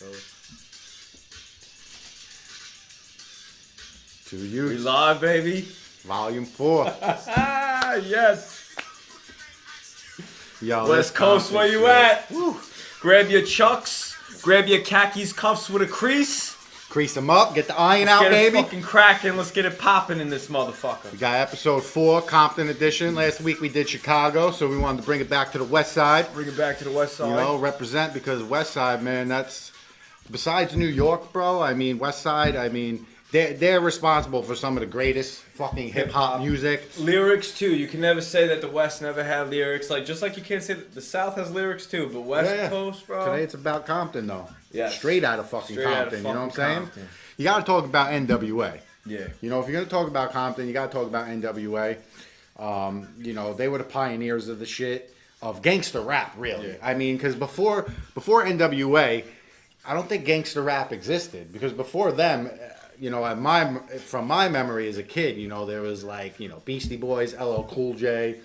episode. To you. We live, baby. Volume 4. Yes. Yo, West Coast, where you at? Woo. Grab your chucks. Grab your khakis cuffs with a crease. Crease them up. Get the iron out, baby. Let's get it fucking cracking. Let's get it popping in this motherfucker. We got episode 4, Compton edition. Last week we did Chicago, so we wanted to bring it back to the West Side. Bring it back to the West Side. You know, represent, because West Side, man, that's... Besides New York, bro, I mean, West Side, I mean... They're responsible for some of the greatest fucking hip-hop music. Lyrics, too. You can never say that the West never had lyrics. Like, just like you can't say that the South has lyrics, too. But West Coast, bro. Today it's about Compton, though. Yeah. Straight out of fucking Compton, you know what I'm saying? Compton. You got to talk about NWA. Yeah. You know, if you're going to talk about Compton, you got to talk about NWA. You know, they were the pioneers of the shit, of gangster rap, really. Yeah. I mean, because before NWA, I don't think gangster rap existed. Because before them... You know, from my memory as a kid, you know, there was like, you know, Beastie Boys, LL Cool J,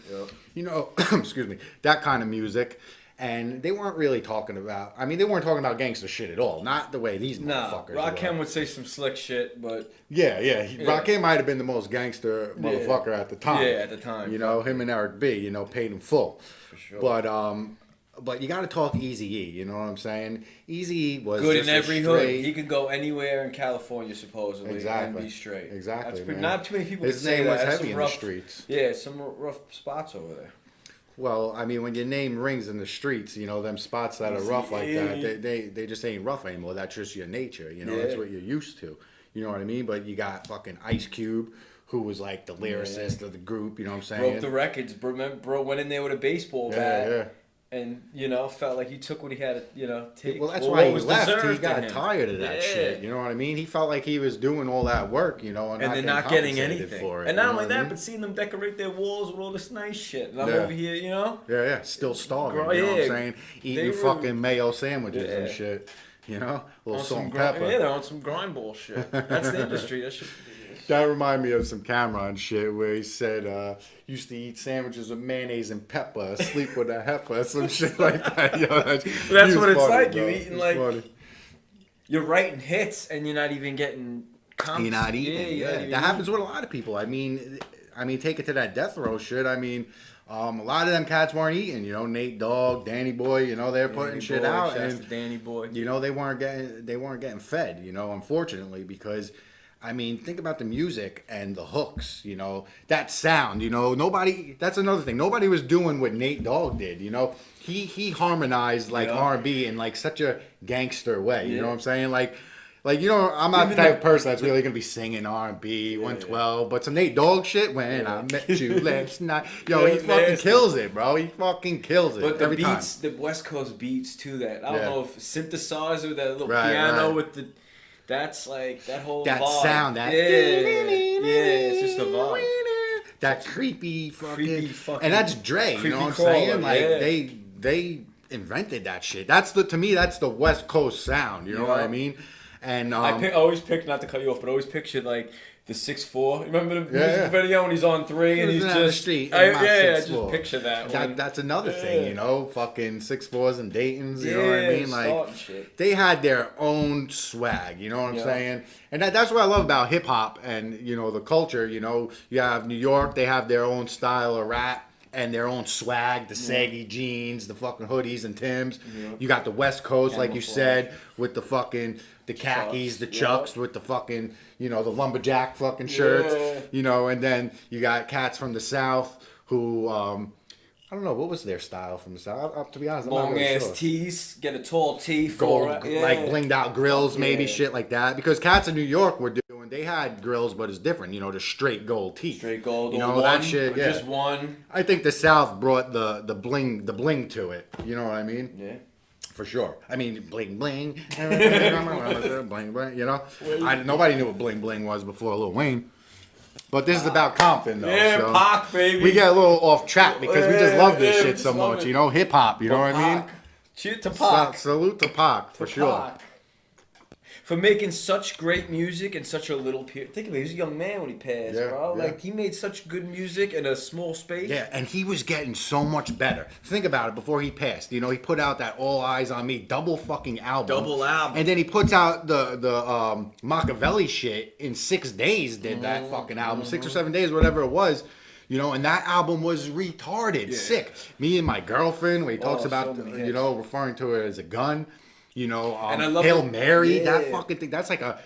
you know, excuse me, that kind of music. And they weren't really talking about, they weren't talking about gangster shit at all. Not the way these motherfuckers Rakim would say some slick shit, but... Yeah. Rakim might have been the most gangster motherfucker at the time. Yeah, at the time. You know, him and Eric B, you know, paid him full. For sure. But you got to talk Eazy-E, you know what I'm saying? Eazy-E was good just in every hood. He could go anywhere in California, supposedly, and be straight. Exactly, man. Not too many people His can say name that. was That's heavy in rough, the streets. Yeah, some rough spots over there. Well, I mean, when your name rings in the streets, you know, them spots that are rough like that, they just ain't rough anymore. That's just your nature, you know? That's what you're used to. You know what I mean? But you got fucking Ice Cube, who was like the lyricist of the group, you know what I'm saying? Broke the records. Bro went in there with a baseball bat. Yeah. And, you know, felt like he took what he had to, you know, take. Well, that's why he left. He deserved got tired of that shit. You know what I mean? He felt like he was doing all that work, you know, and then not getting compensated anything. for it. And not you know only what I that, mean? but seeing them decorate their walls with all this nice shit. And I'm over here, you know? Yeah. Still starving, you know what I'm saying? Eating fucking mayo sandwiches and shit. You know? A little salt and pepper. Yeah, they're on some grind bullshit. That's the industry. That shit. That reminded me of some Cameron shit where he said, used to eat sandwiches with mayonnaise and pepper, sleep with a heifer, some shit like that. Yo, that's what it's funny, like. Bro. You're eating like, you're writing hits and you're not even getting comps. You're not eating. Yeah. That happens with a lot of people. I mean, take it to that Deathrow shit. I mean, a lot of them cats weren't eating. You know, Nate Dogg, Danny Boy. You know, they're putting shit out, and Danny Boy. You know, they weren't getting fed. You know, unfortunately, because. I mean, think about the music and the hooks, you know, that sound, you know, that's another thing. Nobody was doing what Nate Dogg did, you know. He harmonized like R&B in like such a gangster way, you know what I'm saying? Like, you know, I'm not the type of person that's really going to be singing R&B, 112, but some Nate Dogg shit, when I met you last night. Yo, he fucking kills it, bro. He fucking kills it. But the every beats, time. the West Coast beats to that. I don't know if synthesizer, that little piano with the... That's like that whole vibe. Sound, that it's just a vibe. That creepy fucking, and that's Dre. You know what I'm saying? Like they invented that shit. To me that's the West Coast sound. You know what I mean? And I always pick, not to cut you off, but I always pictured like the 6'4". Remember the music video when he's on 3 and he's just street. I just picture that. That's another thing, you know, fucking 6'4s and Dayton's. You know what I mean? Like they had their own swag. You know what I'm saying? And that's what I love about hip hop and you know the culture. You know, you have New York. They have their own style of rap. And their own swag, the saggy jeans, the fucking hoodies and Timbs. Yeah. You got the West Coast, like you said, with the fucking, the khakis, the chucks, with the fucking, you know, the lumberjack fucking shirts. You know, and then you got cats from the South who, I don't know, what was their style from the South? To be honest, I'm not really sure. Long ass tees, get a tall tee for like blinged out grills, maybe shit like that. Because cats in New York were doing, they had grills, but it's different. You know, the straight gold teeth. Straight gold, you know that shit. Yeah, just one. I think the South brought the bling to it. You know what I mean? Yeah. For sure. I mean, bling bling, bling bling. You know, nobody knew what bling bling was before Lil Wayne. But this is about Compton, though. Yeah, so Pac, baby. We get a little off track because we just love this shit so much. You know, hip hop. You know what I mean? Cheer to Pac. Salute to Pac, for sure. for making such great music in such a little period. Think of it, he was a young man when he passed, bro. Like, he made such good music in a small space. Yeah, and he was getting so much better. Think about it, before he passed, you know, he put out that All Eyes on Me double fucking album. And then he puts out the Machiavelli shit in 6 days, did that fucking album. 6 or 7 days, whatever it was. You know, and that album was retarded, sick. Me and My Girlfriend, where he talks about, you know, referring to it as a gun. You know, and I love Hail Mary, that fucking thing. That's like a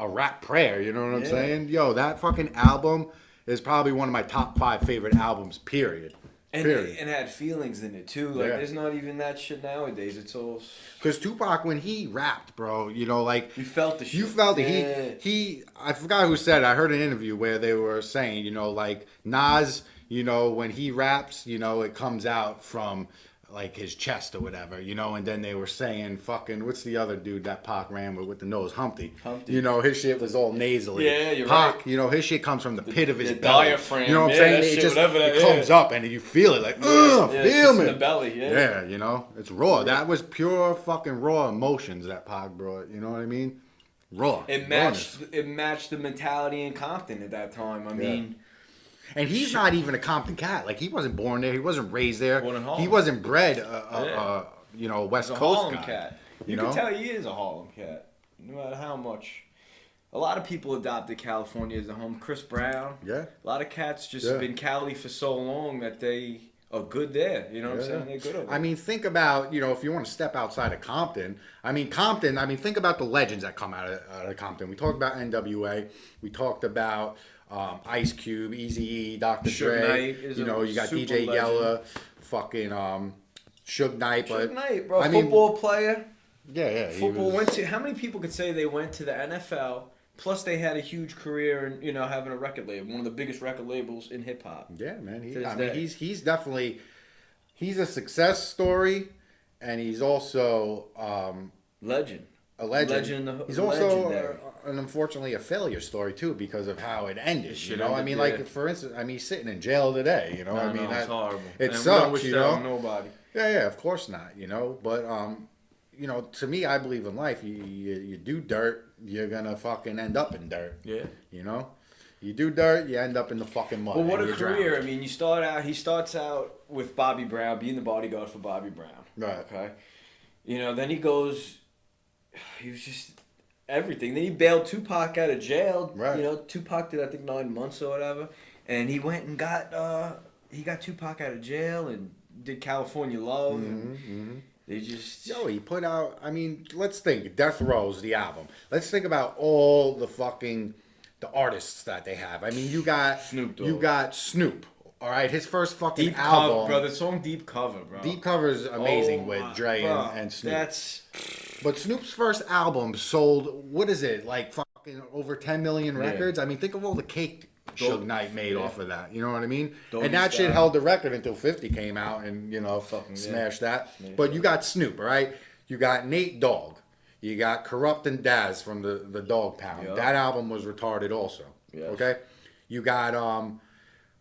rap prayer, you know what I'm saying? Yo, that fucking album is probably one of my top 5 favorite albums, period. And it had feelings in it, too. Like, there's not even that shit nowadays. It's all... Because Tupac, when he rapped, bro, you know, like... You felt the shit. You felt it. He... I forgot who said it. I heard an interview where they were saying, you know, like, Nas, you know, when he raps, you know, it comes out from... like his chest or whatever, you know, and then they were saying fucking, what's the other dude that Pac ran with the nose? Humpty. You know, his shit was all nasally. Yeah, you're Pac, right. you know, his shit comes from the pit of his belly. Diaphragm. You know what I'm saying? It just it comes up and you feel it like, feel me. In the belly, Yeah, you know, it's raw. That was pure fucking raw emotions that Pac brought, you know what I mean? Raw. It matched the mentality in Compton at that time. I mean... And he's not even a Compton cat. Like, he wasn't born there. He wasn't raised there. He wasn't bred, you know, West Coast Harlem cat. You can tell he is a Harlem cat. No matter how much. A lot of people adopted California as a home. Chris Brown. Yeah. A lot of cats just have been Cali for so long that they are good there. You know what I'm saying? They're good over there. I mean, think about, you know, if you want to step outside of Compton. I mean, think about the legends that come out of Compton. We talked about NWA. We talked about... Ice Cube, Eazy-E, Dr. Dre, you know, you got DJ legend. Yella, fucking Suge Knight. Suge Knight, bro, football player. Yeah. Football went to. How many people could say they went to the NFL? Plus, they had a huge career in, you know, having a record label, one of the biggest record labels in hip hop. Yeah, man. He's definitely a success story, and he's also legend. A legend. He's also, unfortunately, a failure story too because of how it ended. You know, I mean, like for instance, I mean, he's sitting in jail today. You know, I mean, it's horrible. It sucks. You know, nobody. Yeah, of course not. You know, but you know, to me, I believe in life. You do dirt, you're gonna fucking end up in dirt. Yeah. You know, you do dirt, you end up in the fucking mud. Well, what a career! Drowned. I mean, he starts out with Bobby Brown, being the bodyguard for Bobby Brown. Right. Okay. You know, then he goes. He was just everything. Then he bailed Tupac out of jail. Right. You know, Tupac did I think 9 months or whatever, and he went and got Tupac out of jail and did California Love. They just he put out. I mean, let's think. Deathrow's the album. Let's think about all the artists that they have. I mean, you got Snoop Dogg. You got Snoop. All right, his first fucking Deep album, cover, bro. The song "Deep Cover," bro. Deep Cover is amazing with Dre and Snoop. But Snoop's first album sold, what is it, like fucking over 10 million records? I mean, think of all the cake Suge Knight made off of that. You know what I mean? And that shit held the record until 50 came out and, you know, fucking smashed that. But you got Snoop, all right? You got Nate Dogg. You got Corrupt and Daz from the Dog Pound. Yep. That album was retarded also. Yes. Okay? You got...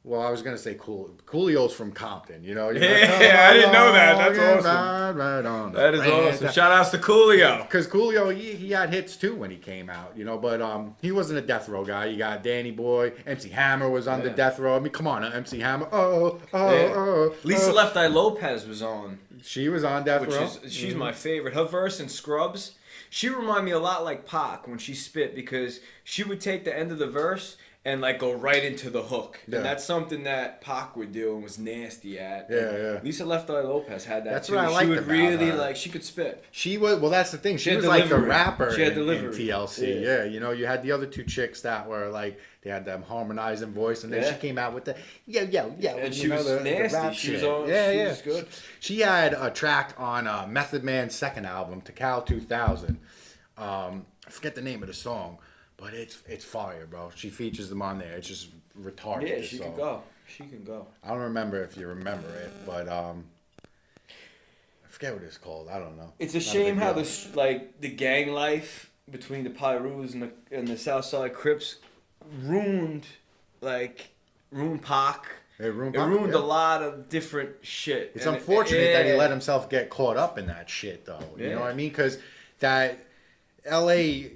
Well, I was gonna say Coolio's from Compton, you know. I didn't know that. That's awesome. Right on. That is awesome. Shout outs to Coolio. Because Coolio, he had hits too when he came out, you know. But he wasn't a death row guy. You got Danny Boy, MC Hammer was on the death row. I mean, come on, MC Hammer. Lisa Left Eye Lopez was on. She was on death row. She's my favorite. Her verse in Scrubs, she reminded me a lot like Pac when she spit because she would take the end of the verse and like go right into the hook. Yeah. And that's something that Pac would do and was nasty at. Yeah. Lisa Left Eye Lopez had that that's too. What I liked about really she could spit. She was, well, that's the thing. She was like the rapper she had in TLC. Yeah, you know, you had the other two chicks that were like, they had them harmonizing voice, and then she came out with the yo. And she was nasty. She was on. She was good. She had a track on Method Man's second album, Tikal 2000. I forget the name of the song. But it's fire, bro. She features them on there. It's just retarded. Yeah, she can go. She can go. I don't remember if you remember it, but I forget what it's called. I don't know. It's a shame how the gang life between the Pyrus and the Southside Crips ruined Pac. It ruined a lot of different shit. It's unfortunate that he let himself get caught up in that shit, though. You know what I mean? Because that. L.A.,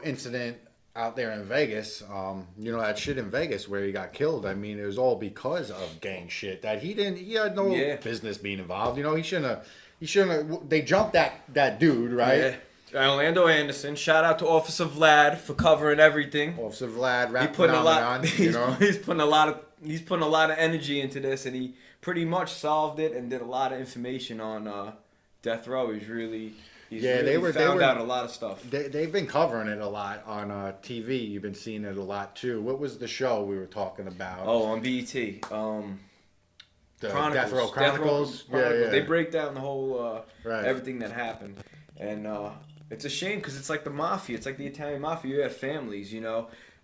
incident out there in Vegas, that shit in Vegas where he got killed. I mean, it was all because of gang shit that he had no business being involved. He shouldn't have, they jumped that dude, right? Yeah. Orlando Anderson, shout out to Officer Vlad for covering everything. Officer Vlad, rap phenomenon, he's putting a lot of energy into this, and he pretty much solved it and did a lot of information on Death Row. They found out a lot of stuff. They've been covering it a lot on TV. You've been seeing it a lot too. What was the show we were talking about? Oh, on BET. The Chronicles. Death Row Chronicles. Yeah. They break down the whole everything that happened, and it's a shame because it's like the mafia. It's like the Italian mafia. You have families,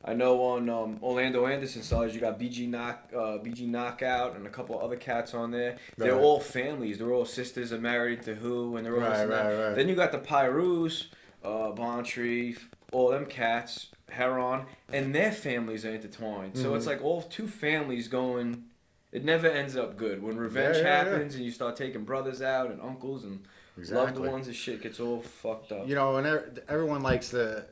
I know on Orlando Anderson's side, you got BG Knockout and a couple other cats on there. They're all families. They're all sisters are married to who, and they're all right. Then you got the Pyrus, Bontree, all them cats, Heron, and their families are intertwined. Mm-hmm. So it's like all two families going. It never ends up good. When revenge happens and you start taking brothers out and uncles and loved ones, and shit gets all fucked up. And everyone likes to,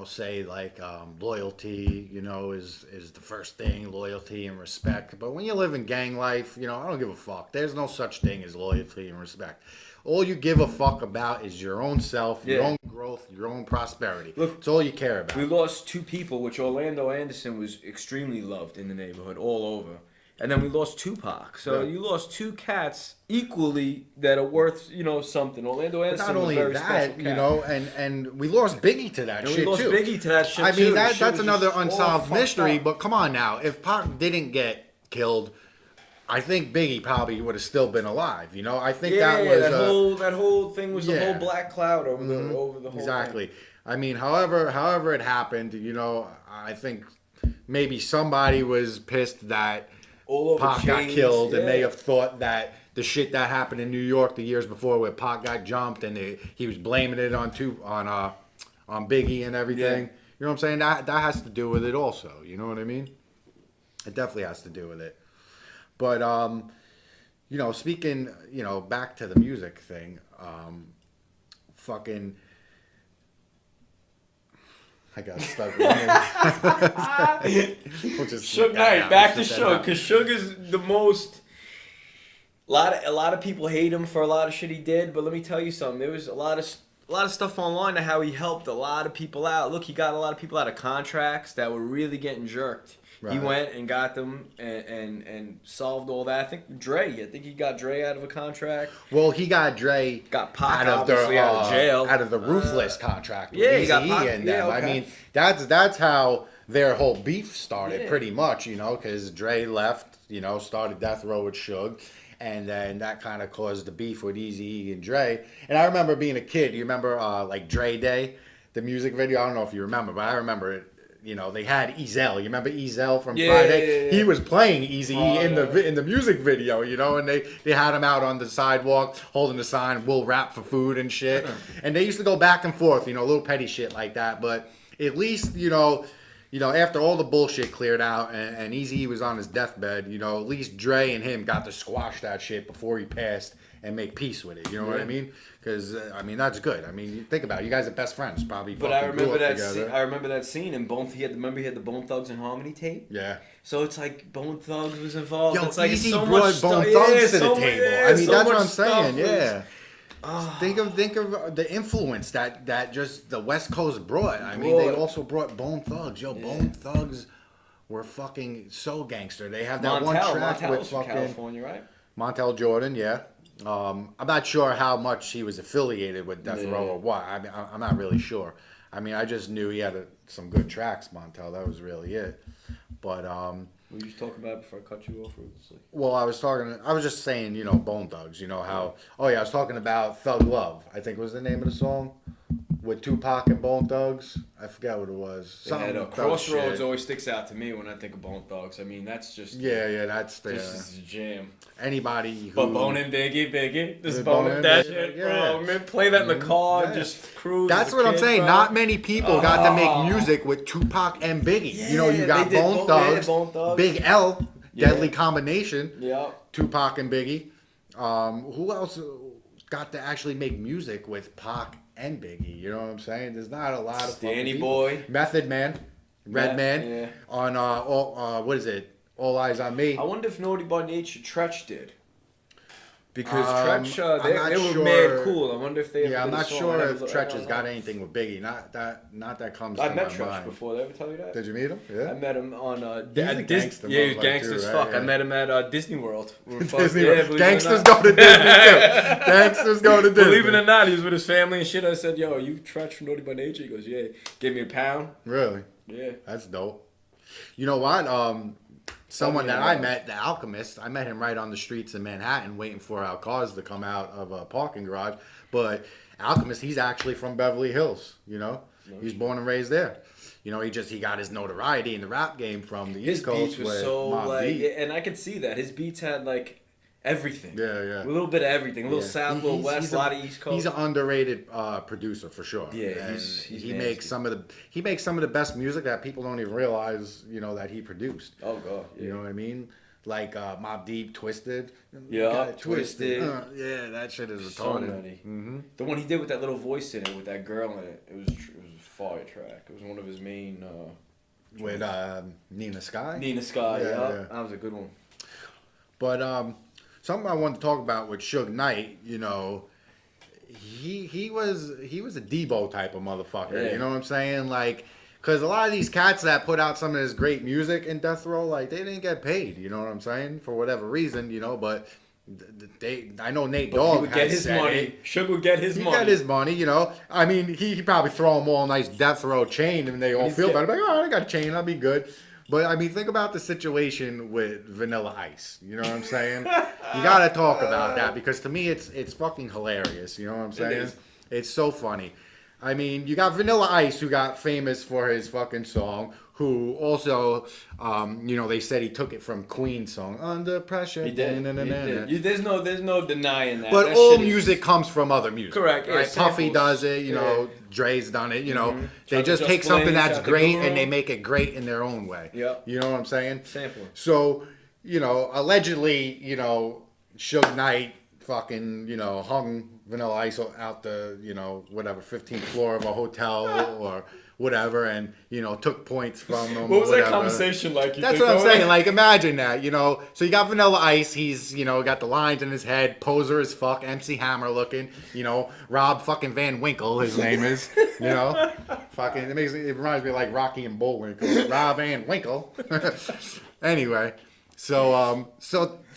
say like loyalty, is the first thing, loyalty and respect. But when you live in gang life, I don't give a fuck. There's no such thing as loyalty and respect. All you give a fuck about is your own self, your own growth, your own prosperity. Look, that's all you care about. We lost 2 people, which Orlando Anderson was extremely loved in the neighborhood all over. And then we lost Tupac. So you lost 2 cats equally that are worth, something. Orlando Anderson was a very special cat. And we lost Biggie to that shit, too. We lost Biggie to that shit, too. I mean, that's another unsolved mystery, but come on now. If Pac didn't get killed, I think Biggie probably would have still been alive, I think that was... that whole thing was the whole black cloud over the whole Exactly. thing. I mean, however it happened, I think maybe somebody was pissed that Pac got killed, and they have thought that the shit that happened in New York the years before, where Pac got jumped, and he was blaming it on Biggie and everything. You know what I'm saying? That has to do with it also. You know what I mean? It definitely has to do with it. But speaking, back to the music thing, I got stuck with him. Suge Knight, back to Suge, because Suge is the most. A lot of people hate him for a lot of shit he did, but let me tell you something. There was a lot of stuff online on how he helped a lot of people out. Look, he got a lot of people out of contracts that were really getting jerked. Right. He went and got them and solved all that. I think he got Dre out of a contract. Well, he got Dre Pac out of jail. Out of the Ruthless contract. Yeah, he got Pac. And them. Okay. I mean, that's how their whole beef started, pretty much, because Dre left, started Deathrow with Suge. And then that kind of caused the beef with Eazy-E and Dre. And I remember being a kid. You remember like Dre Day, the music video? I don't know if you remember, but I remember it. They had Ezel. You remember Ezel from Friday? Yeah. He was playing Eazy-E in the music video, and they had him out on the sidewalk holding the sign, "We'll rap for food" and shit. And they used to go back and forth, little petty shit like that. But at least, after all the bullshit cleared out and Eazy-E was on his deathbed, at least Dre and him got to squash that shit before he passed and make peace with it. You know what I mean? Because that's good. I mean, think about it. You guys are best friends, probably. But I remember that scene, and he had the Bone Thugs and Harmony tape. Yeah. So it's like Bone Thugs was involved. Yo, it's like Eazy so brought much Bone Thugs to the table. I mean, that's what I'm saying. Yeah. Think of the influence that just the West Coast brought. I mean, they also brought Bone Thugs. Bone Thugs were fucking so gangster. They have that one track with fucking California, right? Montel Jordan, yeah. I'm not sure how much he was affiliated with Deathrow or what. I mean, I'm not really sure. I mean, I just knew he had some good tracks, Montel. That was really it. But what were you talking about before I cut you off? Well, I was just saying, Bone Thugs. I was talking about Thug Love, I think was the name of the song, with Tupac and Bone Thugs. I forgot what it was. Crossroads always sticks out to me when I think of Bone Thugs. I mean, that's just... Yeah, that's the... This is a jam. Anybody who... But Bone and Biggie. Just Bone that shit, bro. Man, play that in the car, just cruise. That's what I'm saying. Bro. Not many people got to make music with Tupac and Biggie. Yeah, you got Bone Thugs, Big L, Deadly Combination, Tupac and Biggie. Who else got to actually make music with Pac and Biggie. You know what I'm saying? There's not a lot of Danny Boy, Method Man, Redman, on what is it? All Eyes on Me. I wonder if Naughty by Nature Tretch did. Because Tretch, they were mad cool. I wonder if they. Yeah, I'm not sure if Tretch has got anything with Biggie. Not that comes to my mind. I met Tretch before. Did I ever tell you that? Did you meet him? Yeah. I met him on. He's a gangster. Yeah, he's gangster as fuck. Yeah. I met him at Disney World. Disney World. Gangsters go to Disney too. Gangsters go to Disney. Believe it or not, he was with his family and shit. I said, "Yo, are you Tretch from Naughty by Nature?" He goes, "Yeah." Gave me £1. Really? Yeah. That's dope. You know what? Someone that I met, the Alchemist, I met him right on the streets in Manhattan waiting for our cars to come out of a parking garage. But Alchemist, he's actually from Beverly Hills, you know? He's born and raised there. You know, he got his notoriety in the rap game from the East Coast. His beats were so, like, and I could see that. His beats had, like, everything. Yeah. A little bit of everything. A little South, a little West, a lot of East Coast. He's an underrated producer for sure. Yeah, he makes some of the best music that people don't even realize, you know, that he produced. Oh god. Yeah. You know what I mean? Like Mobb Deep, Twisted. Yeah, Twisted. Yeah, that shit is retarded. So many. Mm-hmm. The one he did with that little voice in it, with that girl in it, it was a fire track. It was one of his main. With Nina Sky. Nina Sky. Yeah, that was a good one. But something I wanted to talk about with Suge Knight, you know, he was a Debo type of motherfucker. Yeah. You know what I'm saying? Like, because a lot of these cats that put out some of this great music in Deathrow, like, they didn't get paid. You know what I'm saying? For whatever reason, you know, but I know Nate Dogg he would get his money. Suge would get his money. He got his money, you know. I mean, he probably throw them all a nice Deathrow chain and they all feel better. Like, oh, I got a chain, I'll be good. But, I mean, think about the situation with Vanilla Ice. You know what I'm saying? You got to talk about that because to me it's fucking hilarious. You know what I'm saying? It's so funny. I mean, you got Vanilla Ice who got famous for his fucking song, who also, you know, they said he took it from Queen's song, Under Pressure. He did. He did. There's no denying that. But that all music comes from other music. Correct. Right? Yeah, Puffy does it, you know, Dre's done it, you know. They just take something that's great and they make it great in their own way. Yep. You know what I'm saying? Sampling. So, you know, allegedly, you know, Suge Knight fucking, you know, hung Vanilla Ice out the, you know, whatever, 15th floor of a hotel or whatever, and, you know, took points from him. What was that conversation like? That's what I'm saying. Like, imagine that, you know. So you got Vanilla Ice. He's, you know, got the lines in his head, poser as fuck, MC Hammer looking, you know, Rob fucking Van Winkle, his name is, you know. Fucking, it reminds me of like Rocky and Bullwinkle. Rob Van Winkle. Anyway, so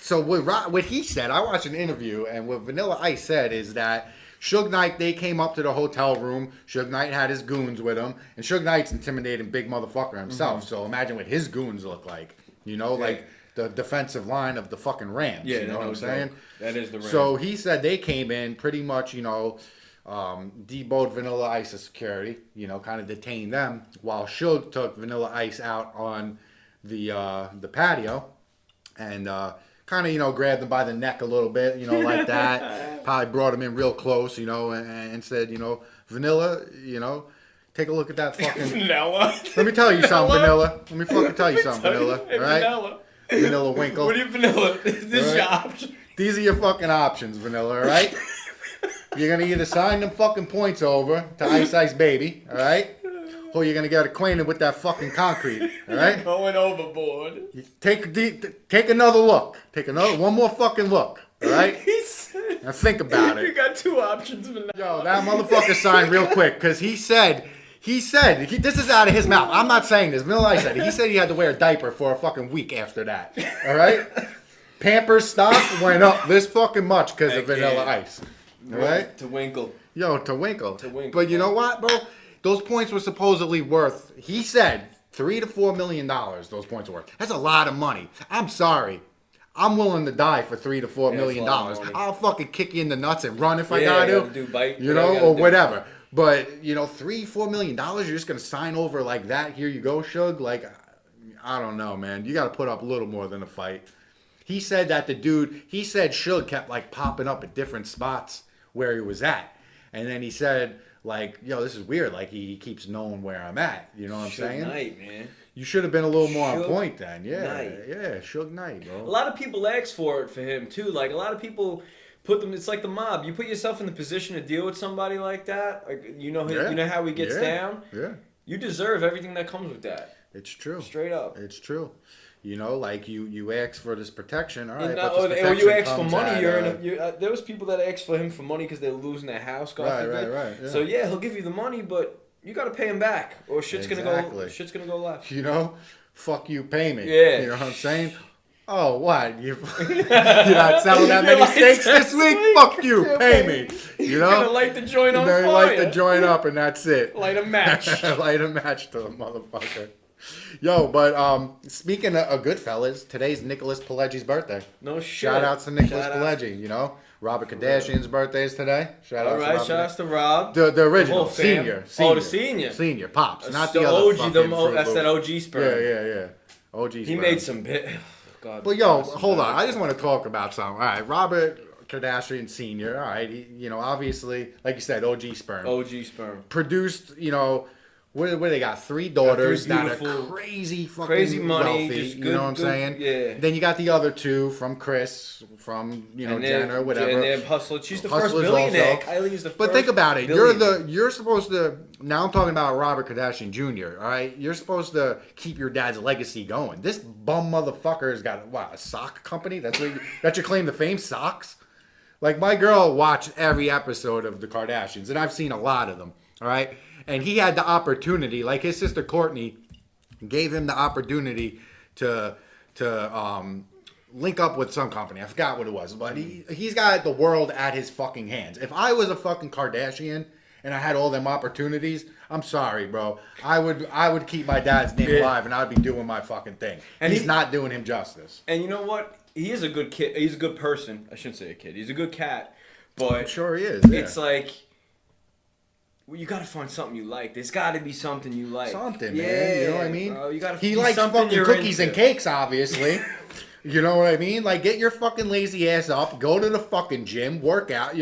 what he said, I watched an interview, and what Vanilla Ice said is that Suge Knight, they came up to the hotel room. Suge Knight had his goons with him. And Suge Knight's intimidating big motherfucker himself. Mm-hmm. So imagine what his goons look like. You know, like the defensive line of the fucking Rams. Yeah, you know what I'm saying? That is the Rams. So he said they came in pretty much, you know, deboed Vanilla Ice's security. You know, kind of detained them. While Suge took Vanilla Ice out on the patio. And kind of, you know, grabbed him by the neck a little bit, you know, like that. Probably brought him in real close, you know, and said, you know, Vanilla, you know, take a look at that fucking... Vanilla? Let me tell you something, Vanilla. Let me fucking tell you something, Vanilla. Hey, all right? Vanilla. Vanilla Winkle. What are you, Vanilla? This is your option. These are your fucking options, Vanilla, all right? You're going to either sign them fucking points over to Ice Ice Baby, all right? Or you're going to get acquainted with that fucking concrete, all right? You're going overboard. Take another look. One more fucking look, all right? Now think about it. You got two options, Vanilla. Yo, that motherfucker signed real quick because he said, this is out of his mouth. I'm not saying this. Vanilla Ice said it. He said he had to wear a diaper for a fucking week after that, all right? Pampers stock went up this fucking much because of Vanilla Ice, all right? To Winkle. Yo, to Winkle. But you know what, bro? Those points were supposedly worth, he said, $3 to $4 million. Those points were worth. That's a lot of money. I'm sorry. I'm willing to die for $3 to $4 million. I'll fucking kick you in the nuts and run if I gotta. You know, or whatever. But you know, $3-4 million. You're just gonna sign over like that. Here you go, Suge. Like, I don't know, man. You got to put up a little more than a fight. He said that Suge kept like popping up at different spots where he was at, and then he said, like, yo, this is weird. Like, he keeps knowing where I'm at. You know what I'm saying? Suge Knight, man. You should have been a little more on point then. Yeah, Suge Knight, bro. A lot of people ask for it for him, too. Like, a lot of people put them. It's like the mob. You put yourself in the position to deal with somebody like that. Like you know how he gets down. Yeah. You deserve everything that comes with that. It's true. Straight up. It's true. You know, like you ask for this protection, all right. Or you ask for money. There was people that asked for him for money because they're losing their house. Right. Yeah. So yeah, he'll give you the money, but you got to pay him back, or shit's gonna go left. You know, fuck you, pay me. Yeah. You know what I'm saying? Oh, what? You're not selling that many steaks this week? Fuck you, pay me. You know? You're gonna light the joint on fire. Light the joint up and that's it. Light a match. Light a match to the motherfucker. Yo, but speaking of Goodfellas, today's Nicholas Pileggi's birthday. No shit. Shout out to Nicholas Pileggi, you know? Robert Kardashian's birthday is today. Shout out to Rob. The original, senior. Oh, the senior. Senior, Pops. Not the other OG, fucking that's that OG sperm. Yeah. OG sperm. He made some bit. God, but yo, hold on. I just want to talk about something. All right, Robert Kardashian Sr., all right, he, obviously, like you said, OG sperm. OG sperm. Produced, where they got 3 daughters that are crazy fucking money, wealthy, just you know what I'm saying? Yeah. Then you got the other 2 from Chris, from, Jenner, whatever. And they're hustlers. She's the first billionaire. Kylie's the first. But think about it. You're supposed to, now I'm talking about Robert Kardashian Jr., all right? You're supposed to keep your dad's legacy going. This bum motherfucker's got, a sock company? That's your claim to fame, socks? Like, my girl watched every episode of The Kardashians, and I've seen a lot of them, all right? And he had the opportunity, like his sister Courtney gave him the opportunity to link up with some company. I forgot what it was, but he's got the world at his fucking hands. If I was a fucking Kardashian and I had all them opportunities, I'm sorry, bro. I would keep my dad's name alive and I'd be doing my fucking thing. And he's not doing him justice. And you know what? He is a good kid. He's a good person. I shouldn't say a kid. He's a good cat. But I'm sure he is. Yeah. It's like, well, you gotta find something you like. There's gotta be something you like. Something, man. You know what I mean? Bro, you gotta. He likes fucking cookies and cakes, obviously. You know what I mean? Like, get your fucking lazy ass up, go to the fucking gym, work out.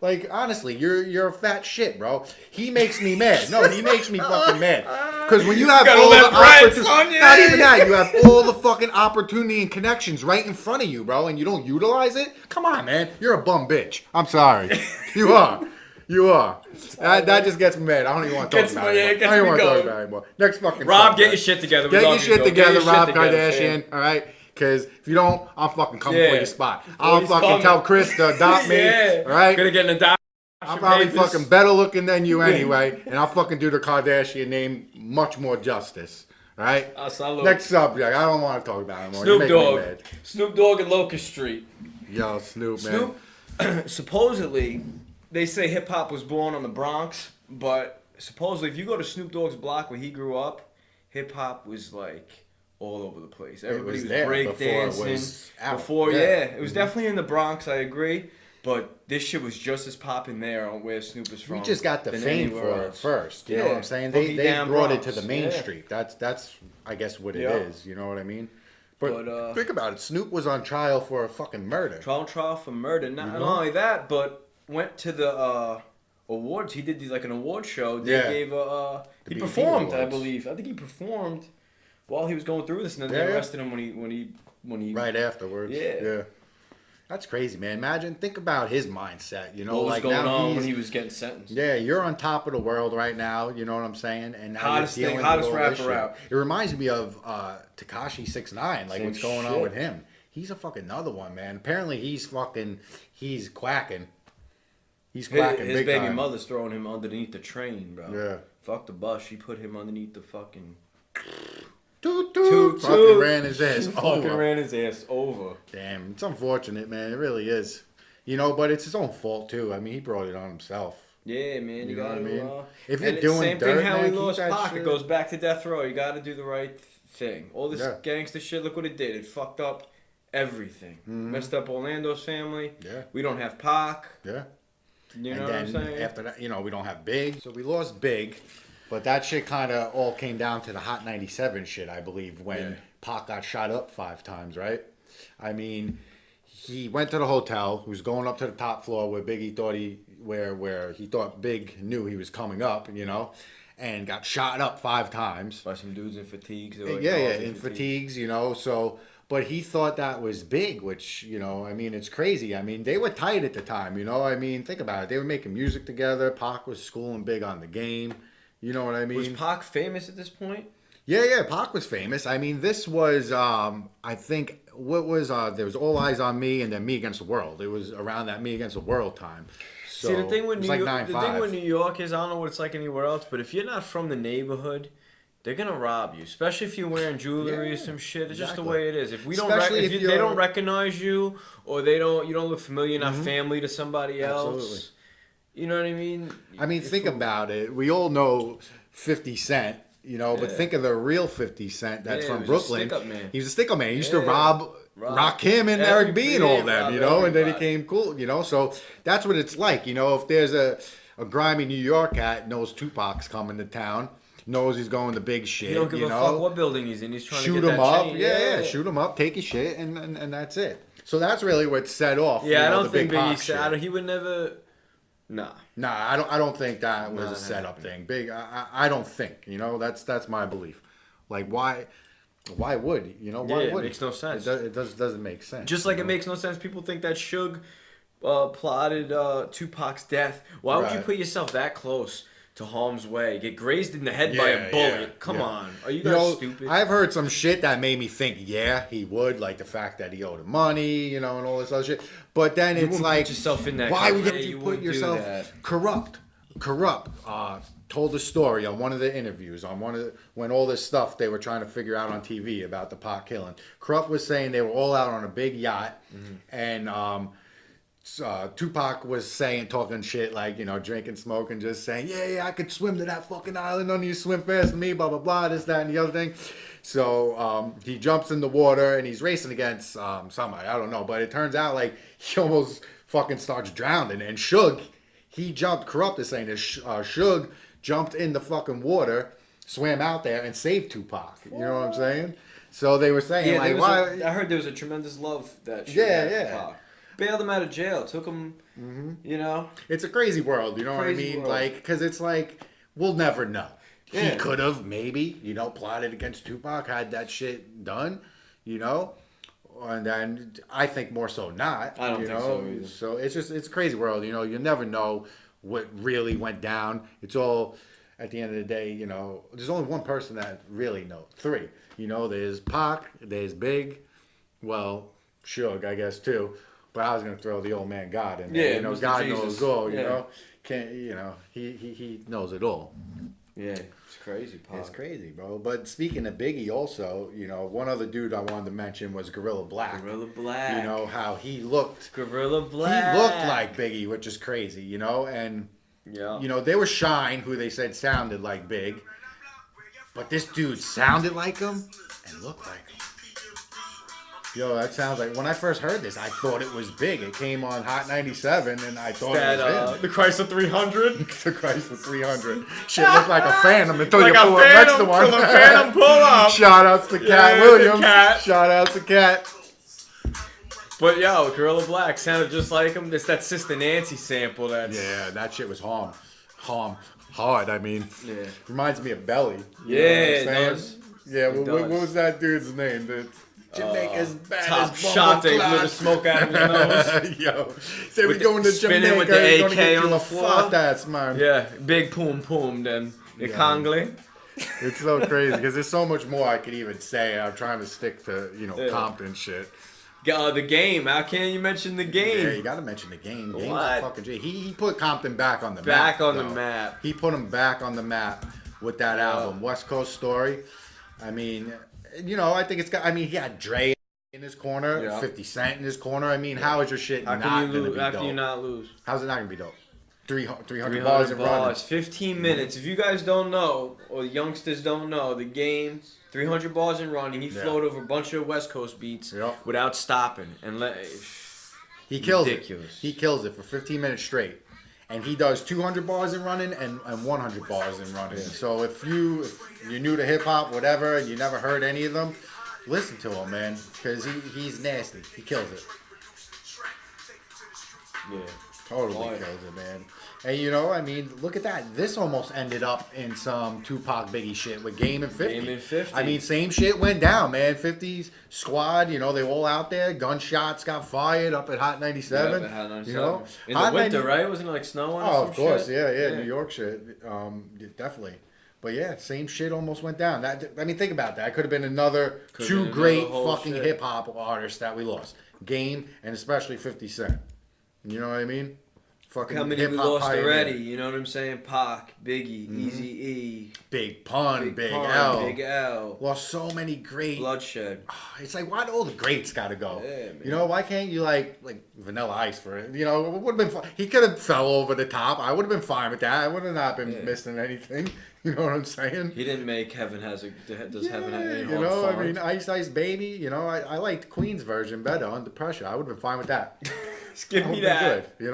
Like, honestly, you're a fat shit, bro. He makes me mad. No, he makes me fucking mad. Because when you have all the opportunity, not even that, you have all the fucking opportunity and connections right in front of you, bro, and you don't utilize it. Come on, man. You're a bum bitch. I'm sorry. You are. You are. That just gets me mad. I don't even want to talk about it. I don't even want to talk about it anymore. Next fucking Rob, get your shit together. Get your shit together, Rob Kardashian. All right? Because if you don't, I'll fucking come for your spot. I'll fucking tell Chris to adopt me. All right? Gonna get an adoption. I'm probably fucking better looking than you anyway. And I'll fucking do the Kardashian name much more justice. All right? Next subject. I don't want to talk about it anymore. Snoop Dogg and Locust Street. Yo, Snoop, man. Snoop, supposedly, they say hip hop was born on the Bronx, but supposedly if you go to Snoop Dogg's block where he grew up, hip hop was like all over the place. Everybody was breakdancing. It was definitely in the Bronx, I agree. But this shit was just as popping there on where Snoop is from. We just got the fame for it first. You know what I'm saying? They brought it to the main street. That's I guess what it is. You know what I mean? But think about it. Snoop was on trial for a fucking murder. Trial for murder. Not only that, but went to the awards. He did an award show. They gave he performed, I believe. I think he performed while he was going through this, and then they arrested him when he right afterwards. Yeah. That's crazy, man. Think about his mindset. What was going on when he was getting sentenced? Yeah, you're on top of the world right now. You know what I'm saying? And now hottest rapper out. It reminds me of Tekashi 6ix9ine. Like what's going on with him? He's a fucking another one, man. Apparently he's quacking. He's quacking his big baby time. mother's throwing him underneath the train, bro. Yeah. Fuck the bus. She put him underneath the fucking. Toot. Fucking ran his ass over. Damn, it's unfortunate, man. It really is. But it's his own fault too. I mean, he brought it on himself. Yeah, man. You gotta. What I mean? If you're doing same dirt, thing how man, he lost Pac. shit. It goes back to Deathrow. You gotta do the right thing. All this gangster shit. Look what it did. It fucked up everything. Messed up Orlando's family. Yeah. We don't have Pac. Yeah. You know what I'm saying? After that, we don't have Big. So we lost Big. But that shit kind of all came down to the Hot 97 shit, I believe, when Pac got shot up 5 times, right? I mean, he went to the hotel. He was going up to the top floor where Biggie thought where he thought Big knew he was coming up, and got shot up 5 times. By some dudes in fatigues. In fatigues, So But he thought that was big, which, you know, I mean, it's crazy. I mean, they were tight at the time, you know? I mean, think about it. They were making music together. Pac was schooling big on the game. You know what I mean? Was Pac famous at this point? Yeah, Pac was famous. I mean, this was, I think, there was All Eyes on Me and then Me Against the World. It was around that Me Against the World time. So, see, the thing with New York is, I don't know what it's like anywhere else, but if you're not from the neighborhood, they're gonna rob you, especially if you're wearing jewelry or some shit. It's just the way it is. If we they don't recognize you, or you don't look familiar, not family to somebody else. Absolutely. You know what I mean? I mean, think about it. We all know 50 Cent, you know, but think of the real 50 Cent that's from Brooklyn. He was a stick-up man. He used to rob Rakim and Eric B and all them, you know, and then he became cool, you know. So that's what it's like, you know. If there's a grimy New York cat knows Tupac's coming to town, knows he's going to big shit. He don't give a fuck what building he's in. He's trying to get that up. chain. Yeah, shoot him up, take his shit, and that's it. So that's really what set off. Yeah, I don't think Biggie said he would never. Nah, I don't think that was a setup thing. Big, I don't think. You know, that's my belief. Like, why would you know? Why would it makes no sense. It doesn't make sense. Just like it makes no sense. People think that Suge plotted Tupac's death. Why would you put yourself that close to harm's way? Get grazed in the head by a bullet. Come on. Are you guys stupid? I've heard some shit that made me think, he would, like the fact that he owed him money, you know, and all this other shit. But then it's like, put yourself in that why would you put yourself corrupt? Told a story on one of the interviews when all this stuff they were trying to figure out on TV about the Pac killing. Corrupt was saying they were all out on a big yacht, and Tupac was talking shit like, you know, drinking, smoking, just saying, I could swim to that fucking island. None of you swim fast with me, blah, blah, blah, this, that, and the other thing. So he jumps in the water and he's racing against somebody, I don't know. But it turns out like he almost fucking starts drowning. And Suge, he jumped, Corrupt is saying this, Suge jumped in the fucking water, swam out there and saved Tupac. You know what I'm saying? So they were saying why? I heard there was a tremendous love that Suge had for Pac. Bailed him out of jail, took him, you know. It's a crazy world, you know what I mean? World. Like, because it's like, we'll never know. Yeah. He could have, maybe, you know, plotted against Tupac, had that shit done, you know. And then I think more so not. I don't think so either. So it's a crazy world, you know. You never know what really went down. It's all, at the end of the day, you know, there's only one person that really knows. 3. You know, there's Pac, there's Big, well, Suge, I guess, too. But I was gonna throw the old man God in there. You know, God knows all. You know, he knows it all. Yeah, it's crazy, Pac. It's crazy, bro. But speaking of Biggie, also, you know, one other dude I wanted to mention was Gorilla Black. Gorilla Black. You know how he looked. Gorilla Black. He looked like Biggie, which is crazy. You know, and you know there was Shine, who they said sounded like Big, but this dude sounded like him and looked like him. Yo, that sounds like, when I first heard this, I thought it was Big. It came on Hot 97, and I thought it was him. The Chrysler 300? The Chrysler 300. Shit looked like a Phantom until you pull up next to one. The Phantom pull up. Shout outs to Cat Williams. Shout out to Cat. But yo, Gorilla Black sounded just like him. It's that Sister Nancy sample that's... Yeah, that shit was hard, I mean. Yeah. Reminds me of Belly. Yeah, it does. Yeah, what was that dude's name? Jamaica's baddest top shot, they blew the smoke out of his nose. Yo, say we going to Jamaica with the AK on the floor. Fuck that, man. Yeah, big poom then the Congley. It's so crazy because there's so much more I could even say. I'm trying to stick to Compton shit. The Game. How can you mention The Game? Yeah, you got to mention The Game. Game's fucking G. He put Compton back on the map. Back on the map. He put him back on the map with that album, West Coast Story. I mean. You know, I think it's got. I mean, he had Dre in his corner, 50 Cent in his corner. I mean, how is your shit not going to be dope? How can you not lose? How's it not going to be dope? 300 bars and running. 15 minutes. If you guys don't know, or the youngsters don't know, The Game, 300 bars and running. He flowed over a bunch of West Coast beats without stopping. He kills it. He kills it for 15 minutes straight. And he does 200 bars in running and 100 bars in running. Yeah. So if you're new to hip hop, whatever, you never heard any of them, listen to him, man, because he's nasty. He kills it. Yeah, totally kills it, man. And I mean, look at that. This almost ended up in some Tupac Biggie shit with Game and 50. Game and 50. I mean, same shit went down, man. 50's squad, they all out there. Gunshots got fired up at Hot 97. Yeah, Hot 97. In Hot the winter, right? Wasn't it like snowing? Oh, of course. Shit? Yeah. New York shit. Definitely. But yeah, same shit almost went down. I mean, think about that. It could have been another two great fucking hip hop artists that we lost. Game and especially 50 Cent. You know what I mean? Fucking how many we lost already? You know what I'm saying? Pac, Biggie, Eazy-E, Big Pun, Big L. Lost so many great. Bloodshed. It's like, why do all the greats gotta go? Yeah, man. Why can't you like Vanilla Ice for it? It would have been fun. He could have fell over the top. I would have been fine with that. I would have not been missing anything. You know what I'm saying? He didn't make Heaven Heaven Have any I mean, Ice Baby. I liked Queen's version better, Under Pressure. I would have been fine with that. Just give me that. Good,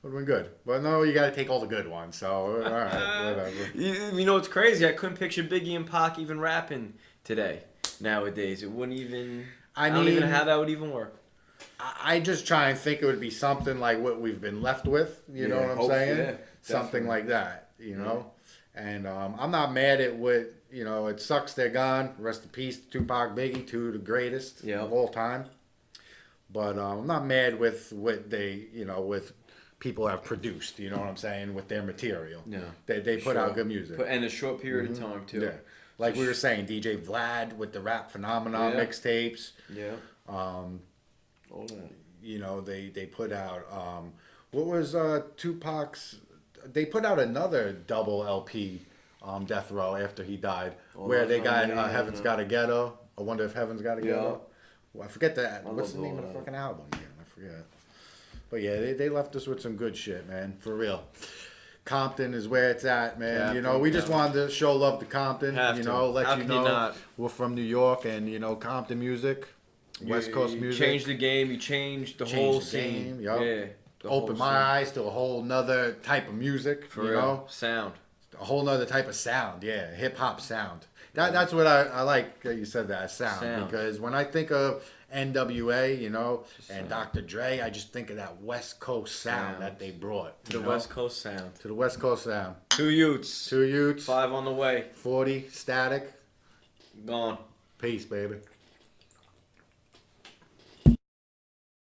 would have been good. But no, you got to take all the good ones. So, all right, whatever. You know what's crazy? I couldn't picture Biggie and Pac even rapping today, nowadays. It wouldn't even... I don't even know how that would even work. I just try and think it would be something like what we've been left with. You know what I'm saying? Yeah, something like that, And I'm not mad at what, it sucks they're gone. Rest in peace, Tupac, Biggie, two of the greatest of all time. But I'm not mad with what they, with people have produced, you know what I'm saying, with their material. Yeah. They put out good music. In a short period of time, too. Yeah. Like we were saying, DJ Vlad with the Rap Phenomenon mixtapes. Yeah. All that. They put out, what was Tupac's, they put out another double LP, Deathrow, after he died, where they got Heaven's Got a Ghetto. I wonder if Heaven's Got a Ghetto. Well, I forget that. What's the name of the fucking album again? I forget. But yeah, they left us with some good shit, man. For real. Compton is where it's at, man. We just wanted to show love to Compton. Let you know we're from New York and, Compton music, West Coast music. You changed the game. You changed the whole scene. Yeah. Opened my eyes to a whole nother type of music, For real. Sound. A whole nother type of sound, hip-hop sound. That's what I like that you said that, sound. Because when I think of NWA, and Dr. Dre, I just think of that West Coast sound that they brought. To the West Coast sound. To the West Coast sound. 2 Yoots. 2 Yoots. 5 on the way. 40, Static. Gone. Peace, baby.